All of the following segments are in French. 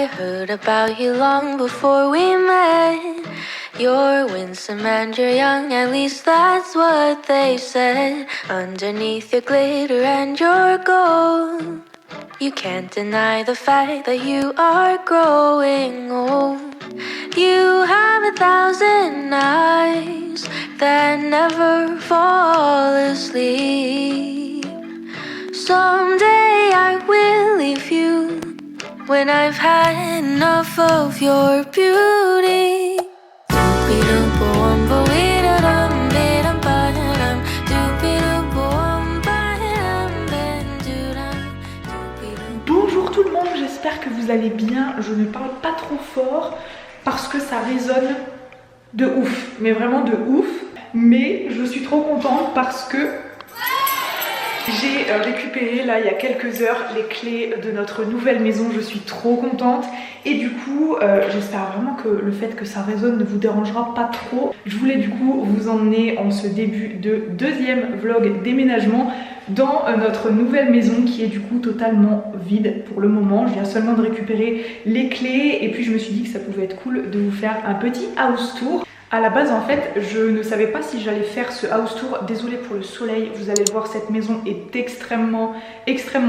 I heard about you long before we met. You're winsome and you're young, at least that's what they said. Underneath your glitter and your gold, you can't deny the fact that you are growing old. You have 1,000 eyes that never fall asleep. Someday I will leave you when I've had enough of your beauty. Bonjour tout le monde, j'espère que vous allez bien. Je ne parle pas trop fort parce que ça résonne de ouf, mais vraiment de ouf. Mais je suis trop contente parce que j'ai récupéré là il y a quelques heures les clés de notre nouvelle maison. Je suis trop contente et du coup j'espère vraiment que le fait que ça résonne ne vous dérangera pas trop. Je voulais du coup vous emmener en ce début de deuxième vlog déménagement dans notre nouvelle maison qui est du coup totalement vide pour le moment. Je viens seulement de récupérer les clés et puis je me suis dit que ça pouvait être cool de vous faire un petit house tour. À la base en fait je ne savais pas si j'allais faire ce house tour, désolée pour le soleil, vous allez le voir, cette maison est extrêmement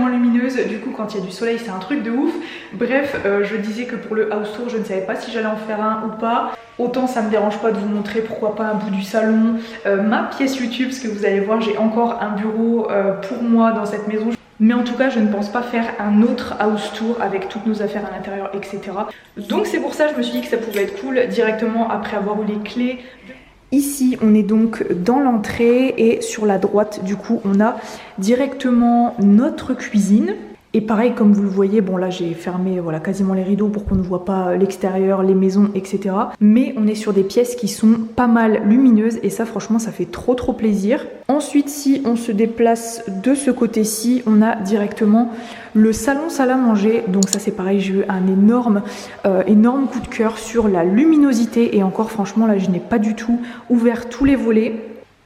lumineuse, du coup quand il y a du soleil c'est un truc de ouf. Bref, je disais que pour le house tour je ne savais pas si j'allais en faire un ou pas. Autant ça me dérange pas de vous montrer pourquoi pas un bout du salon, ma pièce YouTube, parce que vous allez voir j'ai encore un bureau pour moi dans cette maison. Mais en tout cas je ne pense pas faire un autre house tour avec toutes nos affaires à l'intérieur, etc. Donc c'est pour ça que je me suis dit que ça pouvait être cool directement après avoir eu les clés. Ici on est donc dans l'entrée et sur la droite du coup on a directement notre cuisine. Et pareil comme vous le voyez, bon là j'ai fermé voilà, quasiment les rideaux pour qu'on ne voit pas l'extérieur, les maisons, etc. Mais on est sur des pièces qui sont pas mal lumineuses et ça franchement ça fait trop plaisir. Ensuite si on se déplace de ce côté-ci, on a directement le salon salle à manger. Donc ça c'est pareil, j'ai eu un énorme coup de cœur sur la luminosité et encore franchement là je n'ai pas du tout ouvert tous les volets.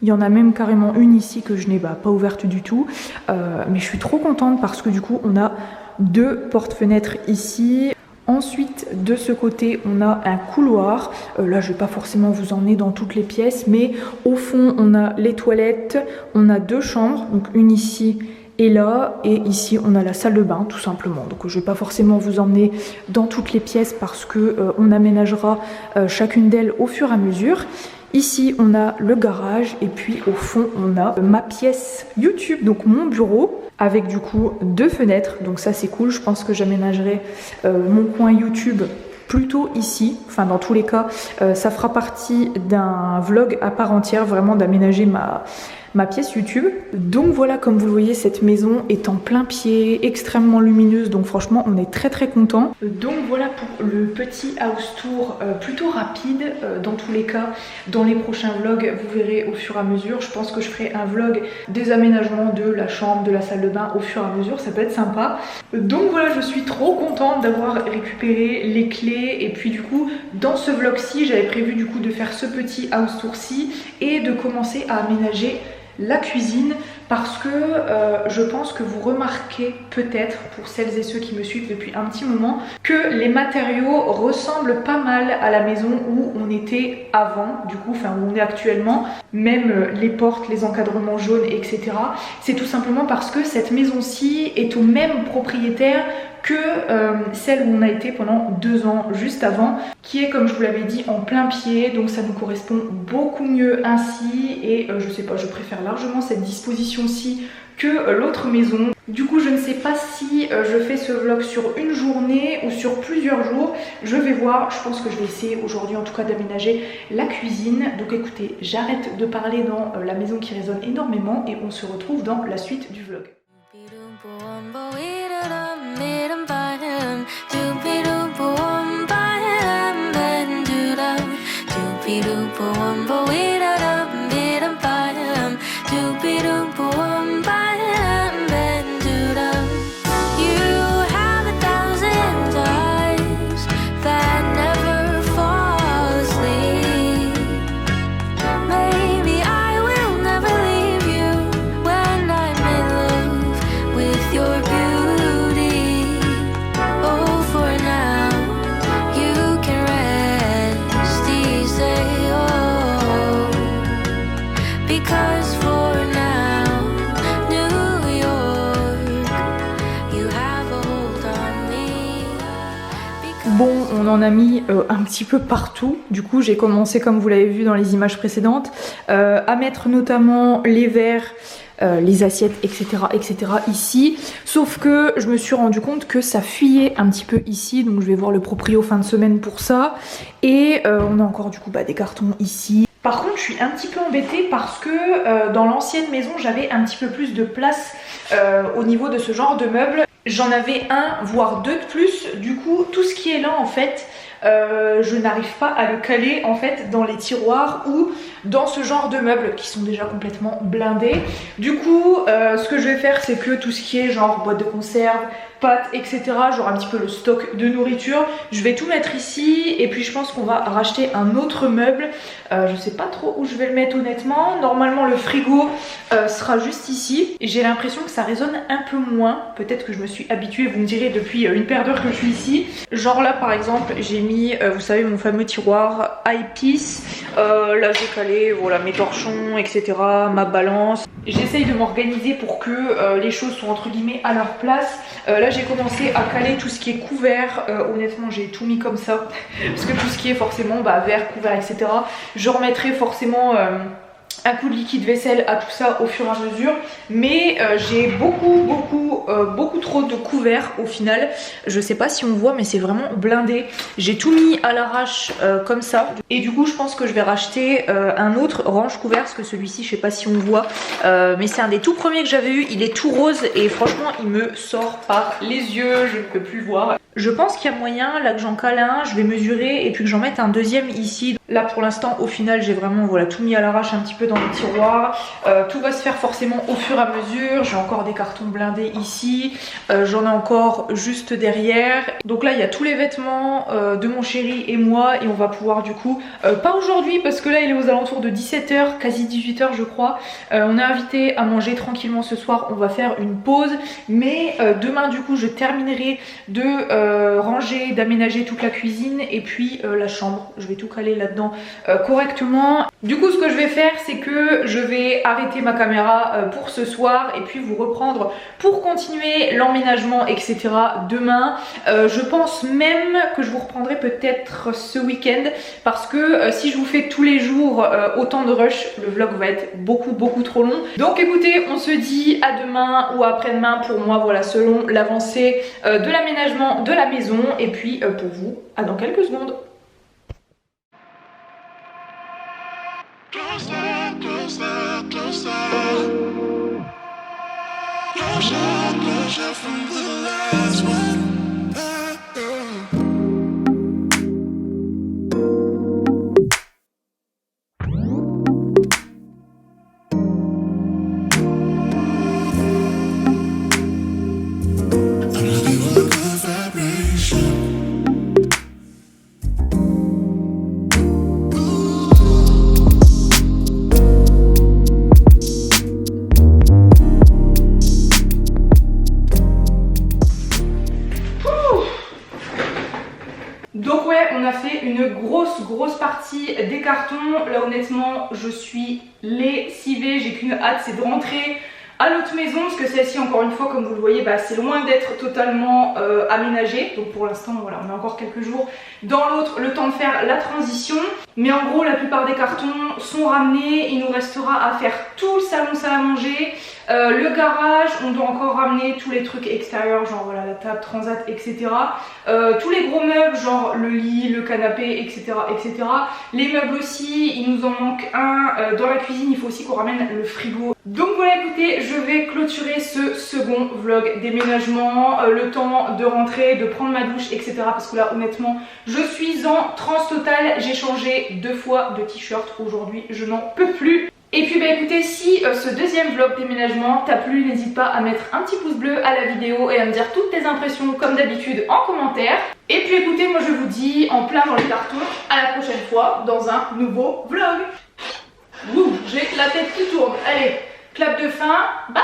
Il y en a même carrément une ici que je n'ai pas ouverte du tout. Mais je suis trop contente parce que du coup on a deux portes-fenêtres ici. Ensuite de ce côté on a un couloir. Là je vais pas forcément vous emmener dans toutes les pièces. Mais au fond on a les toilettes. On a deux chambres. Donc une ici et là. Et ici on a la salle de bain tout simplement. Donc je vais pas forcément vous emmener dans toutes les pièces parce que on aménagera chacune d'elles au fur et à mesure. Ici on a le garage et puis au fond on a ma pièce YouTube, donc mon bureau avec du coup deux fenêtres, donc ça c'est cool. Je pense que j'aménagerai mon coin YouTube plutôt ici, enfin dans tous les cas ça fera partie d'un vlog à part entière, vraiment d'aménager ma pièce YouTube. Donc voilà, comme vous le voyez, cette maison est en plein pied, extrêmement lumineuse, donc franchement on est très content. Donc voilà pour le petit house tour plutôt rapide. Dans tous les cas, dans les prochains vlogs, vous verrez au fur et à mesure. Je pense que je ferai un vlog des aménagements de la chambre, de la salle de bain au fur et à mesure, ça peut être sympa. Donc voilà, je suis trop contente d'avoir récupéré les clés et puis du coup dans ce vlog-ci, j'avais prévu du coup de faire ce petit house tour-ci et de commencer à aménager la cuisine parce que je pense que vous remarquez peut-être, pour celles et ceux qui me suivent depuis un petit moment, que les matériaux ressemblent pas mal à la maison où on était avant, du coup, enfin où on est actuellement, même les portes, les encadrements jaunes, etc. C'est tout simplement parce que cette maison-ci est au même propriétaire que celle où on a été pendant 2 ans juste avant, qui est comme je vous l'avais dit en plein pied, donc ça nous correspond beaucoup mieux ainsi et je sais pas, je préfère largement cette disposition-ci que l'autre maison. Du coup je ne sais pas si je fais ce vlog sur une journée ou sur plusieurs jours, je vais voir. Je pense que je vais essayer aujourd'hui en tout cas d'aménager la cuisine. Donc écoutez, j'arrête de parler dans la maison qui résonne énormément et on se retrouve dans la suite du vlog. Your beauty. Bon, on en a mis un petit peu partout. Du coup, j'ai commencé, comme vous l'avez vu dans les images précédentes, à mettre notamment les verres, les assiettes, etc., etc. ici. Sauf que je me suis rendu compte que ça fuyait un petit peu ici. Donc je vais voir le proprio fin de semaine pour ça. Et on a encore du coup des cartons ici. Par contre, je suis un petit peu embêtée parce que dans l'ancienne maison, j'avais un petit peu plus de place au niveau de ce genre de meubles. J'en avais un, voire deux de plus. Du coup, tout ce qui est là, en fait, je n'arrive pas à le caler en fait dans les tiroirs ou dans ce genre de meubles qui sont déjà complètement blindés. Du coup, ce que je vais faire, c'est que tout ce qui est genre boîte de conserve, pâtes, etc., genre un petit peu le stock de nourriture, je vais tout mettre ici. Et puis je pense qu'on va racheter un autre meuble. Je sais pas trop où je vais le mettre honnêtement. Normalement le frigo sera juste ici. Et j'ai l'impression que ça résonne un peu moins. Peut-être que je me suis habituée, vous me direz, depuis une paire d'heures que je suis ici. Genre là par exemple, j'ai mis, vous savez, mon fameux tiroir eyepiece. Là j'ai calé, voilà, mes torchons, etc., ma balance. J'essaye de m'organiser pour que les choses soient entre guillemets à leur place. Là j'ai commencé à caler tout ce qui est couvert. Honnêtement j'ai tout mis comme ça. Parce que tout ce qui est forcément verre, couvert, etc. Je remettrai forcément un coup de liquide vaisselle à tout ça au fur et à mesure. Mais j'ai beaucoup trop de couverts au final. Je sais pas si on voit mais c'est vraiment blindé. J'ai tout mis à l'arrache comme ça. Et du coup je pense que je vais racheter un autre range couvert. Parce que celui-ci je sais pas si on voit. Mais c'est un des tout premiers que j'avais eu. Il est tout rose et franchement il me sort par les yeux. Je ne peux plus voir. Je pense qu'il y a moyen là que j'en cale un, je vais mesurer et puis que j'en mette un deuxième ici. Là pour l'instant au final j'ai vraiment tout mis à l'arrache un petit peu dans les tiroirs. Tout va se faire forcément au fur et à mesure. J'ai encore des cartons blindés ici. J'en ai encore juste derrière. Donc là il y a tous les vêtements de mon chéri et moi et on va pouvoir du coup, pas aujourd'hui parce que là il est aux alentours de 17 h, quasi 18 h je crois. On est invité à manger tranquillement ce soir, on va faire une pause. Mais demain du coup je terminerai de ranger, d'aménager toute la cuisine et puis la chambre. Je vais tout caler là-dedans correctement. Du coup ce que je vais faire c'est que je vais arrêter ma caméra pour ce soir et puis vous reprendre pour continuer l'emménagement etc. demain. Je pense même que je vous reprendrai peut-être ce week-end parce que si je vous fais tous les jours autant de rush, le vlog va être beaucoup trop long. Donc écoutez, on se dit à demain ou après-demain pour moi, voilà, selon l'avancée de l'aménagement de la maison et puis pour vous, à dans quelques secondes. Donc ouais, on a fait une grosse partie des cartons. Là honnêtement, je suis lessivée, j'ai qu'une hâte, c'est de rentrer à l'autre maison parce que celle-ci, encore une fois, comme vous le voyez, c'est loin d'être totalement aménagée. Donc pour l'instant, voilà, on a encore quelques jours dans l'autre, le temps de faire la transition. Mais en gros, la plupart des cartons sont ramenés. Il nous restera à faire tout le salon salle à manger. Le garage, on doit encore ramener tous les trucs extérieurs, genre voilà, la table, transat, etc. Tous les gros meubles, genre le lit, le canapé, etc., etc. Les meubles aussi, il nous en manque un. Dans la cuisine, il faut aussi qu'on ramène le frigo. Donc voilà, écoutez, je vais clôturer ce second vlog déménagement. Le temps de rentrer, de prendre ma douche, etc. Parce que là, honnêtement, je suis en transe totale. J'ai changé 2 fois de t-shirt aujourd'hui, je n'en peux plus. Et puis écoutez, si ce deuxième vlog déménagement t'a plu, n'hésite pas à mettre un petit pouce bleu à la vidéo et à me dire toutes tes impressions comme d'habitude en commentaire. Et puis écoutez, moi je vous dis en plein dans les cartons, à la prochaine fois dans un nouveau vlog. Ouh, j'ai la tête qui tourne. Allez, clap de fin, bye.